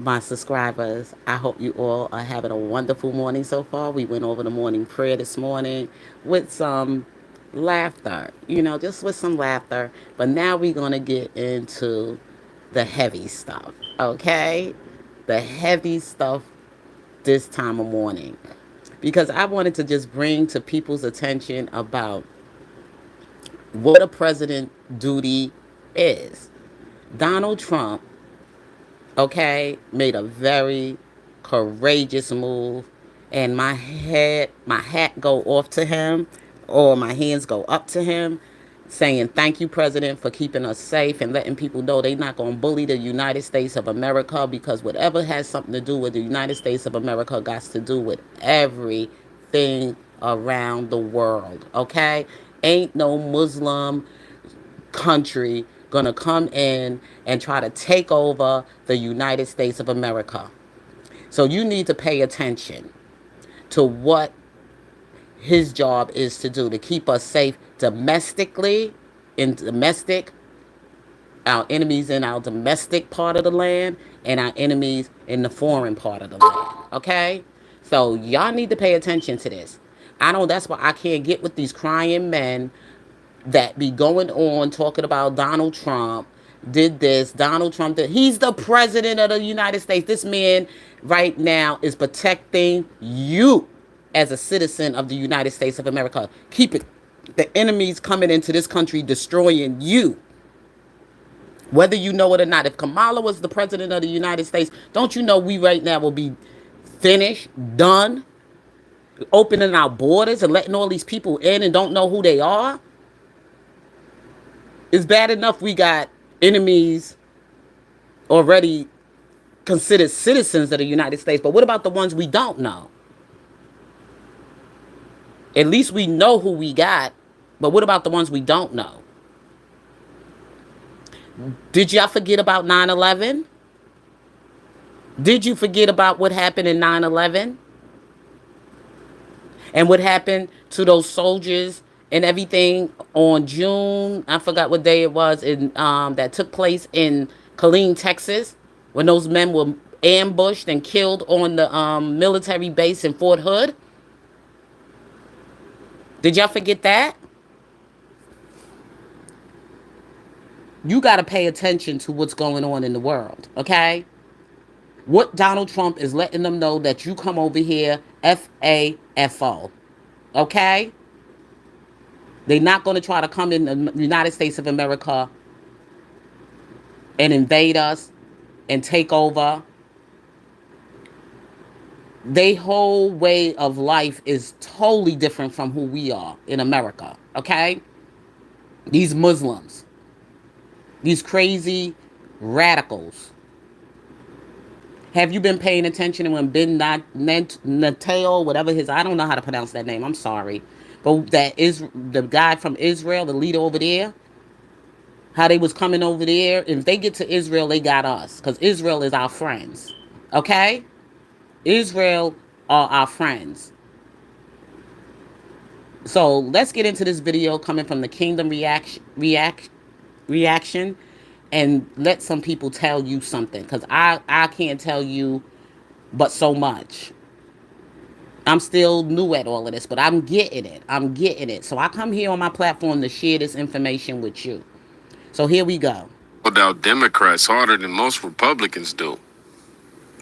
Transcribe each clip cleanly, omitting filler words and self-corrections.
my subscribers. I hope you all are having a wonderful morning so far. We went over the morning prayer this morning with some laughter, just with some laughter. But now we're going to get into the heavy stuff, okay? The heavy stuff this time of morning. Because I wanted to just bring to people's attention about what a president duty is. Donald Trump, okay, made a very courageous move, and my hat go off to him, or my hands go up to him, saying thank you, President, for keeping us safe and letting people know they're not going to bully the United States of America, because whatever has something to do with the United States of America got to do with everything around the world, okay? Ain't no Muslim country gonna come in and try to take over the United States of America. So you need to pay attention to what his job is to do to keep us safe domestically, in domestic, our enemies in our domestic part of the land, and our enemies in the foreign part of the land. Okay? So y'all need to pay attention to this. I know that's why I can't get with these crying men that be going on talking about Donald Trump did this, Donald Trump did. He's the president of the United States. This man right now is protecting you as a citizen of the United States of America. Keep it. The enemies coming into this country destroying you. Whether you know it or not. If Kamala was the president of the United States, don't you know we right now will be finished, done, opening our borders and letting all these people in and don't know who they are? It's bad enough we got enemies already considered citizens of the United States, but what about the ones we don't know? At least we know who we got, but what about the ones we don't know? Did y'all forget about 9/11? Did you forget about what happened in 9/11? And what happened to those soldiers and everything on June, I forgot what day it was, that took place in Killeen, Texas, when those men were ambushed and killed on the military base in Fort Hood? Did y'all forget that? You got to pay attention to what's going on in the world, okay? What Donald Trump is letting them know that you come over here, FAFO, okay? They're not going to try to come in the United States of America and invade us and take over. Their whole way of life is totally different from who we are in America, okay? These Muslims, these crazy radicals. Have you been paying attention when Ben Netanyahu, whatever his, I don't know how to pronounce that name, I'm sorry. But that is the guy from Israel, the leader over there, how they was coming over there. If they get to Israel, they got us. Because Israel is our friends. Okay? Israel are our friends. So let's get into this video coming from the Kingdom Reaction, and let some people tell you something. Because I can't tell you but so much. I'm still new at all of this, but I'm getting it. I'm getting it. So I come here on my platform to share this information with you. So here we go. Out Democrats harder than most Republicans do.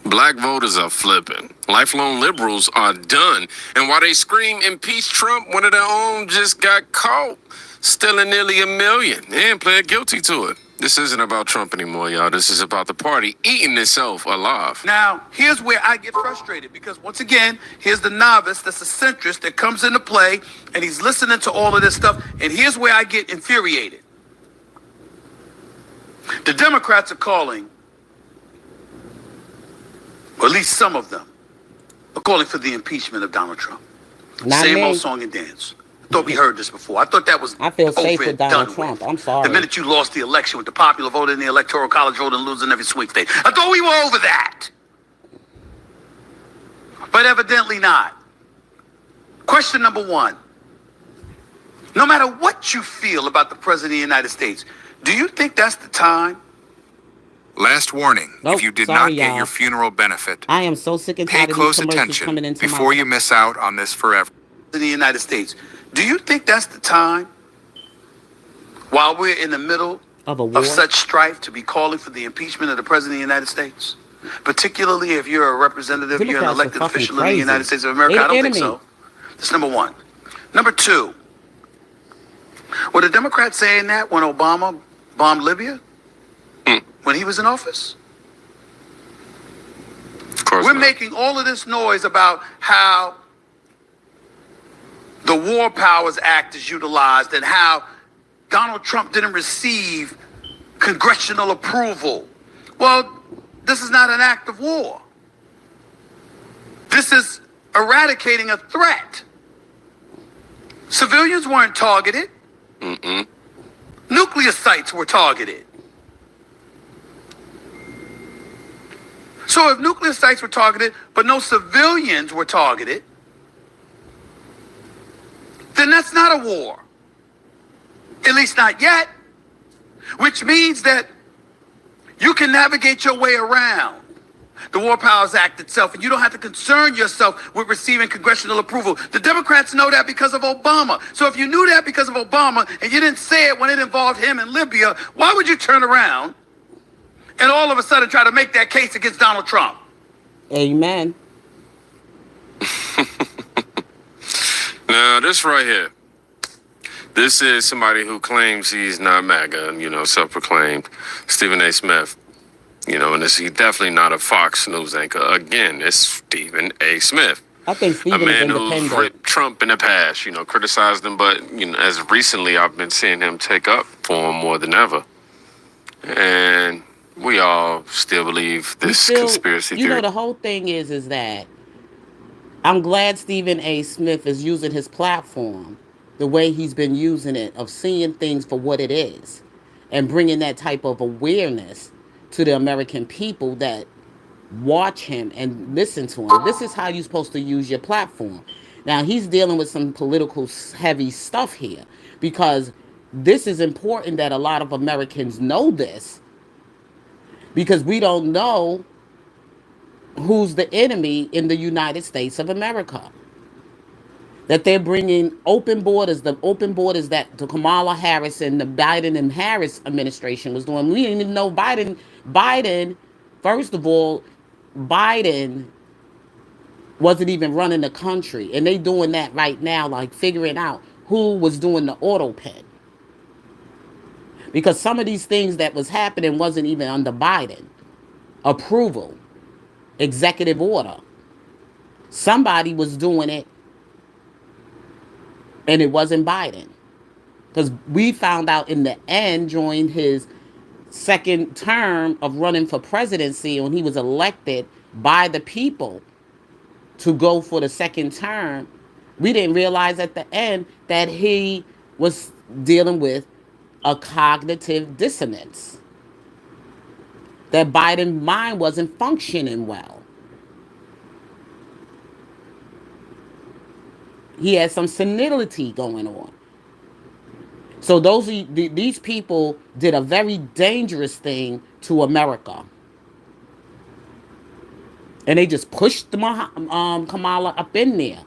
Black voters are flipping. Lifelong liberals are done. And while they scream impeach Trump, one of their own just got caught stealing nearly $1 million and pled guilty to it. This isn't about Trump anymore, y'all. This is about the party eating itself alive. Now, here's where I get frustrated, because once again, here's the novice that's a centrist that comes into play, and he's listening to all of this stuff, and here's where I get infuriated. The Democrats are calling, or at least some of them, are calling for the impeachment of Donald Trump. Not Same me. old song and dance. Thought we heard this before. I thought that was I feel safe over with and Donald done Trump. with. I'm sorry. The minute you lost the election with the popular vote in the electoral college vote and losing every sweepstakes. I thought we were over that. But evidently not. Question number one. No matter what you feel about the President of the United States, do you think that's the time Last warning, if Oh, you did sorry, not get your y'all. funeral benefit, I am so sick and pay tired of these close commercials attention coming into before my. you miss out on this forever. In the United States. Do you think that's the time, while we're in the middle Of a of war. such strife, to be calling for the impeachment of the President of the United States? Particularly if you're a representative, you're an Democrats are elected fucking official in the United crazy. States of They America. I the don't think enemy. so. That's number one. Number two, were the Democrats saying that when Obama bombed Libya, when he was in office? Of course We're not. making all of this noise about how the War Powers Act is utilized and how Donald Trump didn't receive congressional approval. Well, this is not an act of war. This is eradicating a threat. Civilians weren't targeted. Nuclear sites were targeted. So if nuclear sites were targeted, but no civilians were targeted, then that's not a war. At least not yet. Which means that you can navigate your way around the War Powers Act itself, and you don't have to concern yourself with receiving congressional approval. The Democrats know that because of Obama. So if you knew that because of Obama and you didn't say it when it involved him in Libya, why would you turn around and all of a sudden try to make that case against Donald Trump? Amen. Now, this right here. This is somebody who claims he's not MAGA, self-proclaimed Stephen A. Smith. And he's definitely not a Fox News anchor. Again, it's Stephen A. Smith. I think A Stephen is man who's independent. ripped Trump in the past, criticized him, but, as recently I've been seeing him take up for him more than ever. And we all still believe We this still, conspiracy you know, theory. the whole thing is that I'm glad Stephen A. Smith is using his platform the way he's been using it, of seeing things for what it is and bringing that type of awareness to the American people that watch him and listen to him. This is how you're supposed to use your platform. Now, he's dealing with some political heavy stuff here, because this is important that a lot of Americans know this, because we don't know who's the enemy in the United States of America. That they're bringing open borders, the open borders that the Kamala Harris and the Biden and Harris administration was doing. We didn't even know Biden, first of all, Biden wasn't even running the country. And they doing that right now, like figuring out who was doing the auto pen. Because some of these things that was happening wasn't even under Biden approval, executive order. Somebody was doing it, and it wasn't Biden. Because we found out in the end, during his second term of running for presidency, when he was elected by the people to go for the second term, we didn't realize at the end that he was dealing with a cognitive dissonance. That Biden's mind wasn't functioning well. He had some senility going on. So these people did a very dangerous thing to America, and they just pushed Kamala up in there.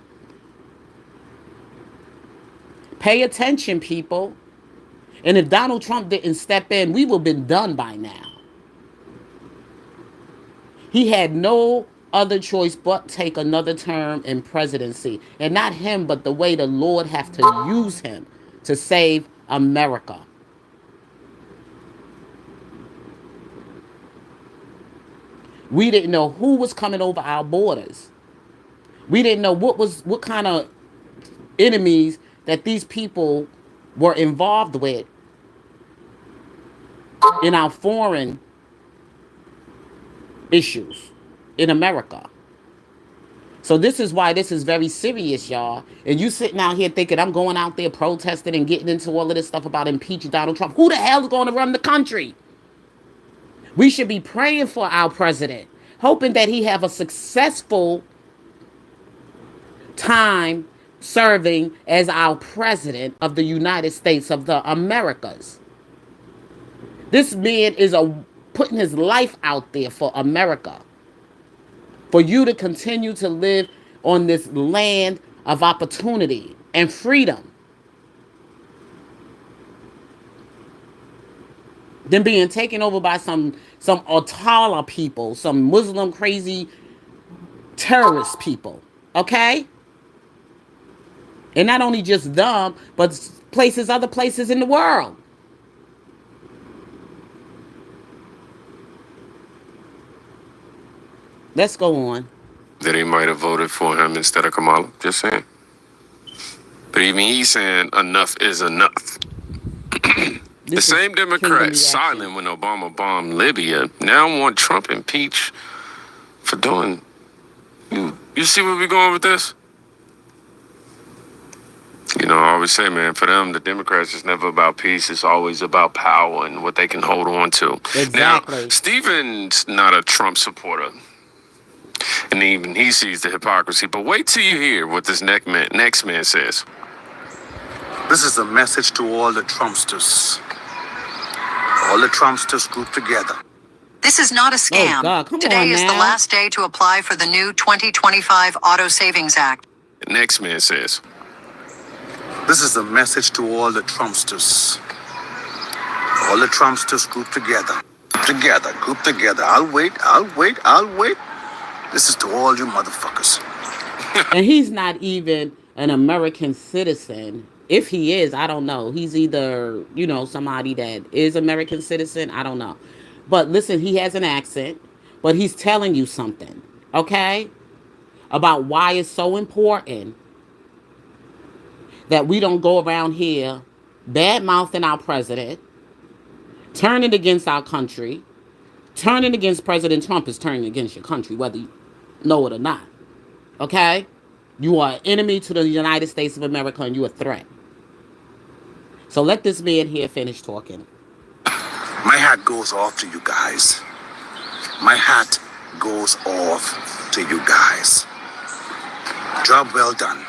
Pay attention, people. And if Donald Trump didn't step in, we would have been done by now. He had no other choice but take another term in presidency, and not him, but the way the Lord have to use him to save America. We didn't know who was coming over our borders. We didn't know what kind of enemies that these people were involved with in our foreign issues in America. So this is why this is very serious, y'all. And you sitting out here thinking I'm going out there protesting and getting into all of this stuff about impeaching Donald Trump. Who the hell is going to run the country? We should be praying for our president, hoping that he have a successful time serving as our president of the United States of the Americas. This man is a putting his life out there for America, for you to continue to live on this land of opportunity and freedom, than being taken over by some Otala people, some Muslim crazy terrorist people. Okay? And not only just them, but other places in the world. Let's go on. That he might have voted for him instead of Kamala. Just saying. But even he's saying enough is enough. The This is same Kingdom Democrats Reaction. silent when Obama bombed Libya now want Trump impeached for doing. You see where we going with this? You know, I always say, man, for them, the Democrats is never about peace. It's always about power and what they can hold on to. Now, Exactly. Stephen's not a Trump supporter, and even he sees the hypocrisy. But wait till you hear what this next man says. This is a message to all the Trumpsters. All the Trumpsters grouped together. This is not a scam. Oh, God, come Today on is the now. last day to apply for the new 2025 Auto Savings Act. The next man says, This is a message to all the Trumpsters. All the Trumpsters grouped together. Group together. I'll wait. This is to all you motherfuckers. And he's not even an American citizen. If he is, I don't know. He's either, somebody that is American citizen. I don't know. But listen, he has an accent, but he's telling you something, okay? About why it's so important that we don't go around here bad mouthing our president, turning against our country, turning against President Trump is turning against your country, whether you know it or not. Okay? You are an enemy to the United States of America and you're a threat. So let this man here finish talking. My hat goes off to you guys. My hat goes off to you guys. Job well done.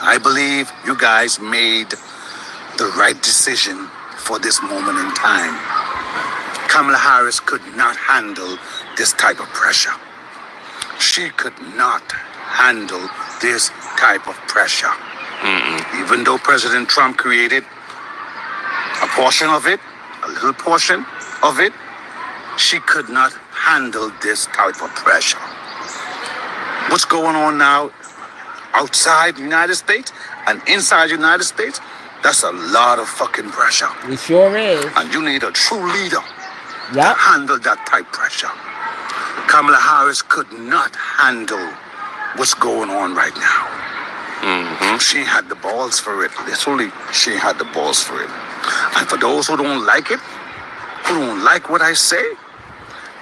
I believe you guys made the right decision for this moment in time. Kamala Harris could not handle this type of pressure. She could not handle this type of pressure. Even though President Trump created a portion of it, a little portion of it, she could not handle this type of pressure. What's going on now outside the United States and inside the United States, that's a lot of fucking pressure. It sure is. And you need a true leader to Yep. handle that type pressure. Kamala Harris could not handle what's going on right now. She had the balls for it. Literally, she had the balls for it. And for those who don't like it, who don't like what I say,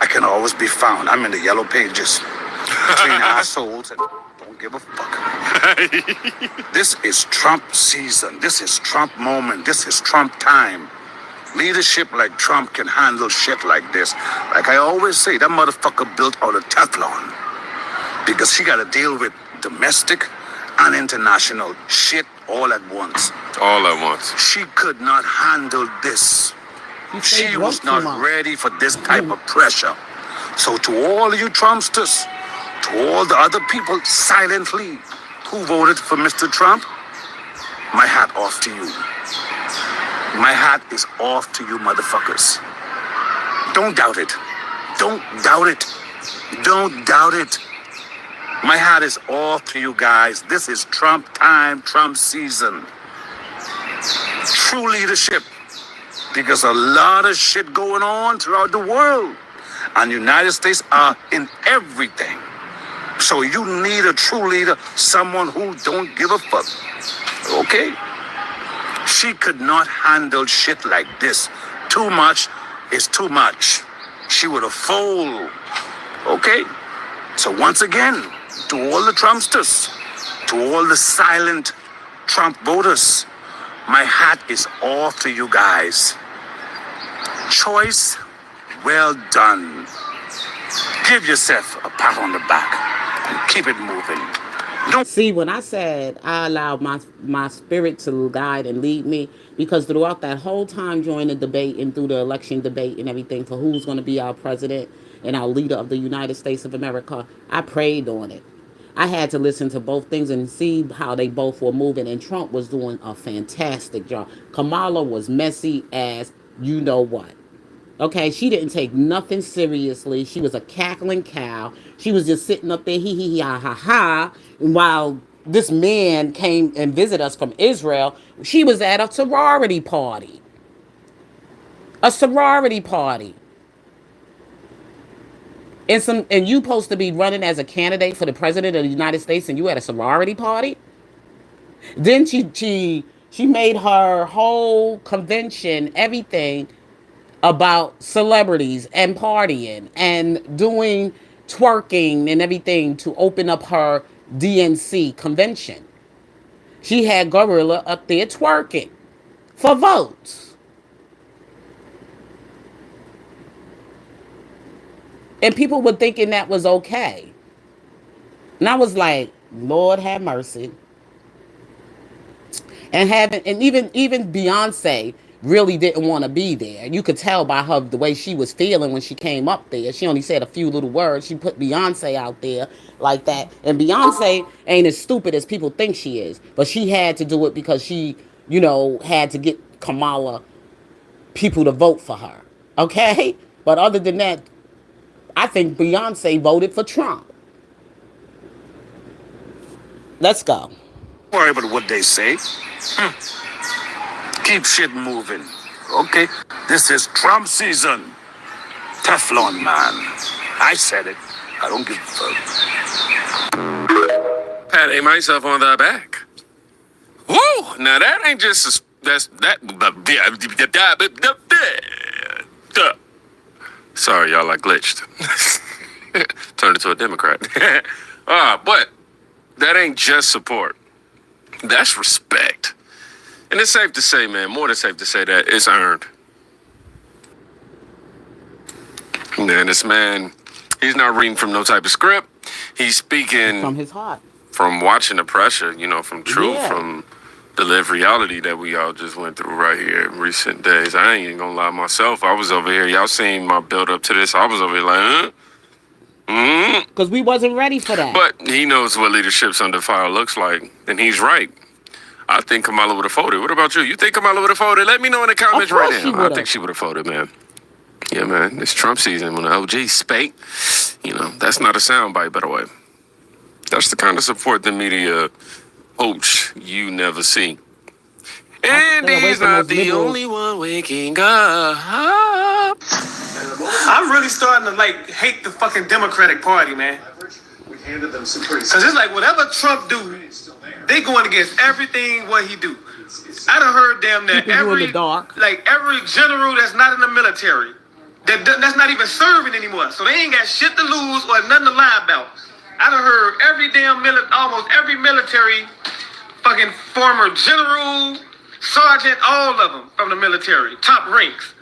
I can always be found. I'm in the yellow pages between assholes and don't give a fuck. This is Trump season. This is Trump moment. This is Trump time. Leadership like Trump can handle shit like this. Like I always say, that motherfucker built out of Teflon. Because she got to deal with domestic and international shit all at once. all at once. She could not handle this. She was not ready for this type of pressure. So to all you Trumpsters, to all the other people silently who voted for Mr. Trump, my hat off to you. My hat is off to you motherfuckers. Don't doubt it. Don't doubt it. Don't doubt it. My hat is off to you guys. This is Trump time, Trump season. True leadership. Because a lot of shit going on throughout the world. And the United States are in everything. So you need a true leader, someone who don't give a fuck. Okay? She could not handle shit like this. Too much is too much. She would have folded. Okay? So once again, to all the Trumpsters, to all the silent Trump voters, my hat is off to you guys. Choice well done. Give yourself a pat on the back and keep it moving. See, when I said I allowed my spirit to guide and lead me, because throughout that whole time during the debate and through the election debate and everything for who's going to be our president and our leader of the United States of America, I prayed on it. I had to listen to both things and see how they both were moving. And Trump was doing a fantastic job. Kamala was messy as you know what. Okay, she didn't take nothing seriously. She was a cackling cow. She was just sitting up there, hee ha ha ha. While this man came and visited us from Israel, she was at a sorority party. A sorority party. And you supposed to be running as a candidate for the president of the United States and you at a sorority party? Then she made her whole convention, everything about celebrities and partying and doing twerking and everything to open up her DNC convention. She had Gorilla up there twerking for votes. And people were thinking that was okay. And I was like, Lord have mercy. And even Beyonce really didn't want to be there. You could tell by her the way she was feeling when she came up there. She only said a few little words. She put Beyonce out there like that. And Beyonce ain't as stupid as people think she is. But she had to do it because she, had to get Kamala people to vote for her. Okay? But other than that, I think Beyonce voted for Trump. Let's go. Worry about what they say. Keep shit moving. Okay? This is Trump season. Teflon man. I said it. I don't give a fuck. Patting myself on the back. Woo! Now that ain't just that's that. Sorry, y'all. I glitched. Turned into a Democrat. But that ain't just support. That's respect. And it's safe to say, man, more than safe to say that it's earned. And this man, he's not reading from no type of script. He's speaking From his heart. from watching the pressure, from truth, Yeah. from the lived reality that we all just went through right here in recent days. I ain't even gonna lie myself. I was over here. Y'all seen my build up to this. I was over here like, huh? Because we wasn't ready for that. But he knows what leadership's under fire looks like, and he's right. I think Kamala would have folded. What about you? You think Kamala would have folded? Let me know in the comments right now. I think she would have folded, man. Yeah, man. It's Trump season. When the OG spake, that's not a soundbite, by the way. That's the kind of support the media hopes you never see. And he's not the only one waking up. I'm really starting to hate the fucking Democratic Party, man. Cause it's like whatever Trump do, they going against everything what he do. I done heard damn near every general that's not in the military, that's not even serving anymore. So they ain't got shit to lose or nothing to lie about. I done heard every damn almost every military, fucking former general, sergeant, all of them from the military, top ranks,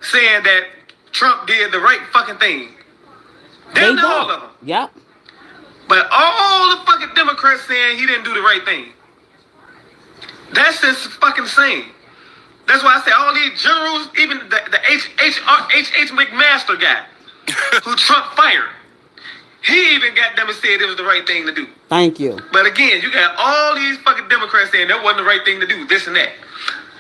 saying that Trump did the right fucking thing. Damn all of them. Yep. But all the fucking Democrats saying he didn't do the right thing. That's just fucking insane. That's why I say all these generals, even the H. McMaster guy, who Trump fired, he even got them and said it was the right thing to do. Thank you. But again, you got all these fucking Democrats saying that wasn't the right thing to do, this and that.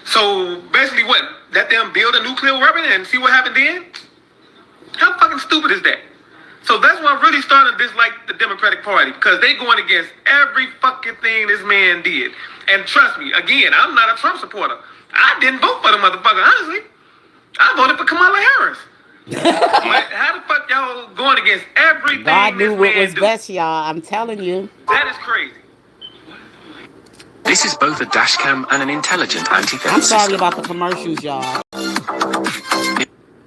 So basically what? Let them build a nuclear weapon and see what happened then? How fucking stupid is that? So that's why I'm really starting to dislike the Democratic Party, because they going against every fucking thing this man did. And trust me, again, I'm not a Trump supporter. I didn't vote for the motherfucker, honestly. I voted for Kamala Harris. But how the fuck y'all going against everything God knew this what man was do? best, y'all. I'm telling you. That is crazy. This is both a dashcam and an intelligent anti-theft I'm sorry system. about the commercials, y'all.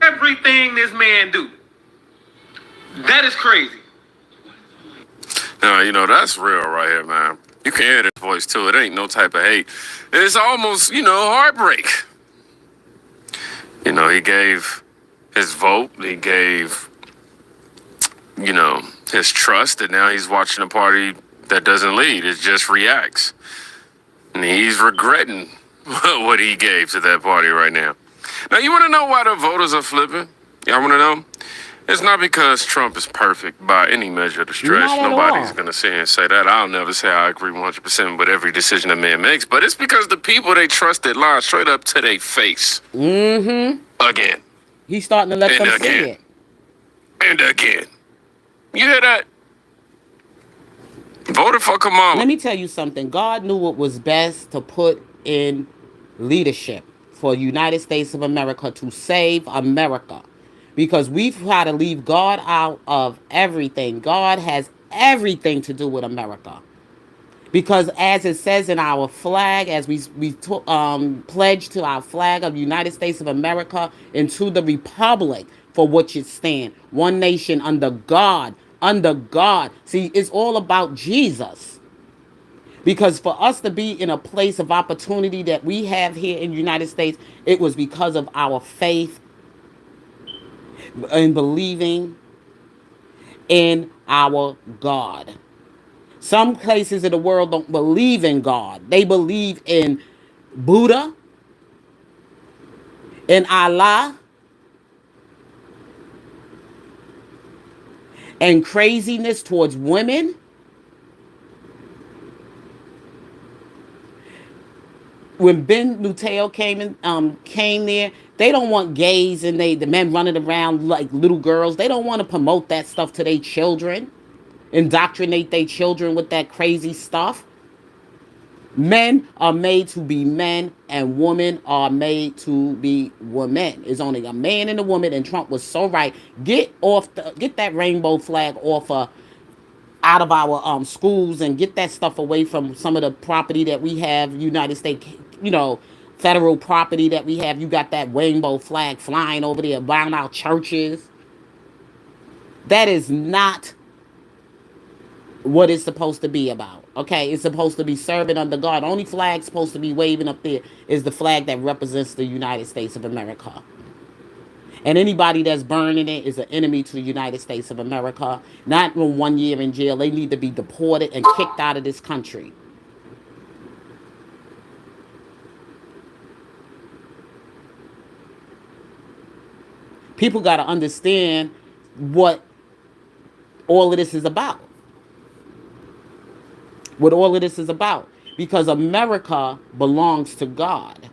Everything this man do. That is crazy. No, that's real right here, man. You can hear this voice too. It ain't no type of hate. It's almost, heartbreak. He gave his vote. He gave, his trust. And now he's watching the party that doesn't lead, it just reacts. And he's regretting what he gave to that party right now. Now, you want to know why the voters are flipping? Y'all want to know? It's not because Trump is perfect by any measure of the stretch. Not at Nobody's all. going to sit here and say that. I'll never say I agree 100% with every decision a man makes. But it's because the people they trusted lied straight up to their face. Mm-hmm. Again. He's starting to let And them see again. it. And again. You hear that? Voted for Kamala. Let me tell you something. God knew what was best to put in leadership for the United States of America to save America. Because we've had to leave God out of everything. God has everything to do with America. Because as it says in our flag, as we pledge to our flag of the United States of America and to the republic for which it stands, one nation under God, under God. See, it's all about Jesus. Because for us to be in a place of opportunity that we have here in the United States, it was because of our faith and believing in our God. Some places in the world don't believe in God. They believe in Buddha, in Allah, and craziness towards women. When Ben Luteo came there, they don't want gays and the men running around like little girls. They don't want to promote that stuff to their children, indoctrinate their children with that crazy stuff. Men are made to be men, and women are made to be women. It's only a man and a woman, and Trump was so right. Get that rainbow flag off out of our schools and get that stuff away from some of the property that we have, United States, federal property that we have. You got that rainbow flag flying over there around our churches. That is not what it's supposed to be about. Okay, it's supposed to be serving under God. Only flag supposed to be waving up there is the flag that represents the United States of America. And anybody that's burning it is an enemy to the United States of America. Not in 1 year in jail. They need to be deported and kicked out of this country. People got to understand what all of this is about. What all of this is about. Because America belongs to God.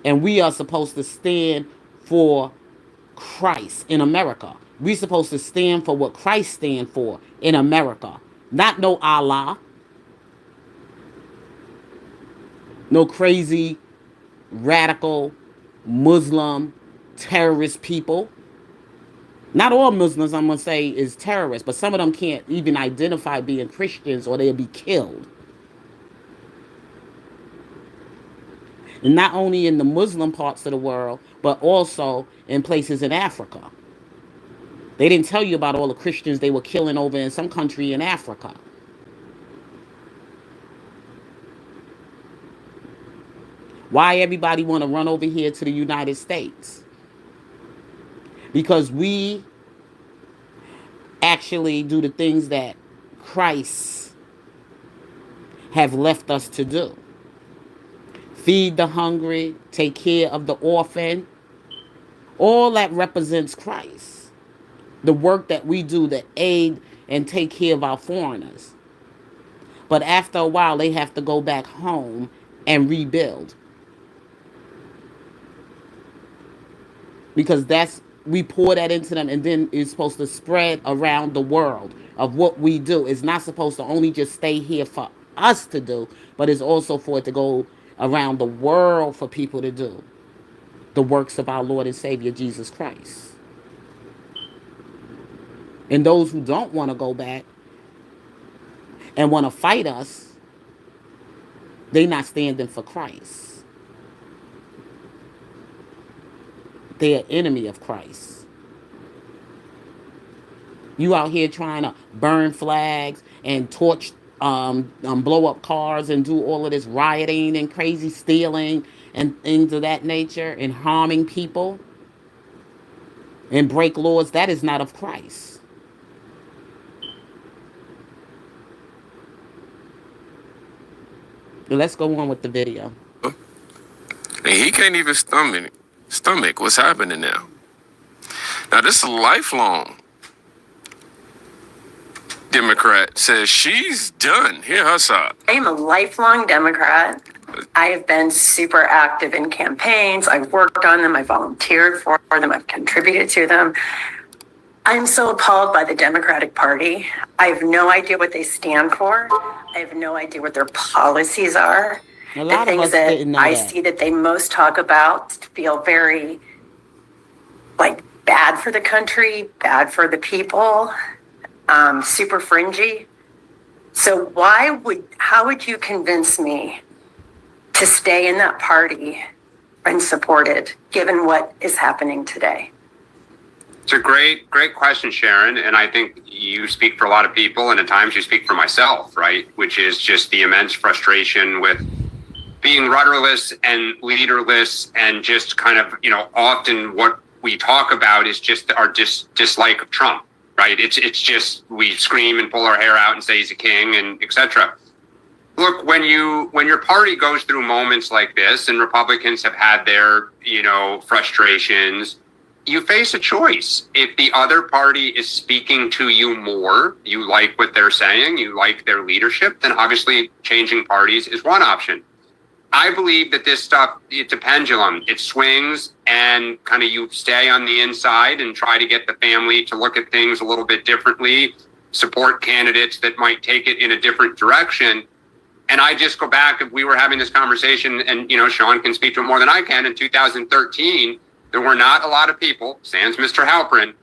And we are supposed to stand for Christ in America. We're supposed to stand for what Christ stands for in America. Not no Allah. No crazy, radical, Muslim, terrorist people. Not all Muslims, I'm going to say, is terrorists, but some of them can't even identify being Christians or they'll be killed. And not only in the Muslim parts of the world, but also in places in Africa. They didn't tell you about all the Christians they were killing over in some country in Africa. Why everybody want to run over here to the United States? Because we actually do the things that Christ have left us to do. Feed the hungry, take care of the orphan. All that represents Christ. The work that we do to aid and take care of our foreigners. But after a while, they have to go back home and rebuild. Because we pour that into them, and then it's supposed to spread around the world of what we do. It's not supposed to only just stay here for us to do, but it's also for it to go around the world for people to do the works of our Lord and Savior Jesus Christ. And those who don't want to go back and want to fight us, they not standing for Christ. They're an enemy of Christ. You out here trying to burn flags and torch, blow up cars and do all of this rioting and crazy stealing and things of that nature and harming people and break laws. That is not of Christ. Let's go on with the video. And he can't even stomach what's happening now. Now, this lifelong Democrat says she's done. Hear her side. I am a lifelong Democrat. I have been super active in campaigns. I've worked on them. I volunteered for them. I've contributed to them. I'm so appalled by the Democratic Party. I have no idea what they stand for. I have no idea what their policies are. A The lot of things us that didn't know I that. see that they most talk about feel very like bad for the country, bad for the people, super fringy. So how would you convince me to stay in that party and support it, given what is happening today? It's a great question, Sharon. And I think you speak for a lot of people, and at times you speak for myself, right? Which is just the immense frustration with being rudderless and leaderless, and just kind of, often what we talk about is just our dislike of Trump, right? It's just, we scream and pull our hair out and say he's a king and etc. Look, when your party goes through moments like this, and Republicans have had their, frustrations, you face a choice. If the other party is speaking to you more, you like what they're saying, you like their leadership, then obviously changing parties is one option. I believe that this stuff, it's a pendulum. It swings, and kind of you stay on the inside and try to get the family to look at things a little bit differently, support candidates that might take it in a different direction. And I just go back, if we were having this conversation, and, Sean can speak to it more than I can, in 2013, there were not a lot of people, sans Mr. Halperin.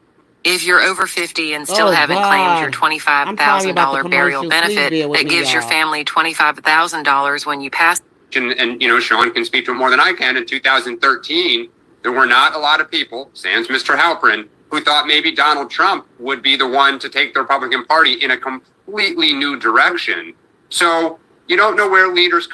If you're over 50 and still haven't claimed your $25,000 burial benefit that gives your family $25,000 when you pass. And Sean can speak to it more than I can. In 2013, there were not a lot of people, sans Mr. Halperin, who thought maybe Donald Trump would be the one to take the Republican Party in a completely new direction. So you don't know where leaders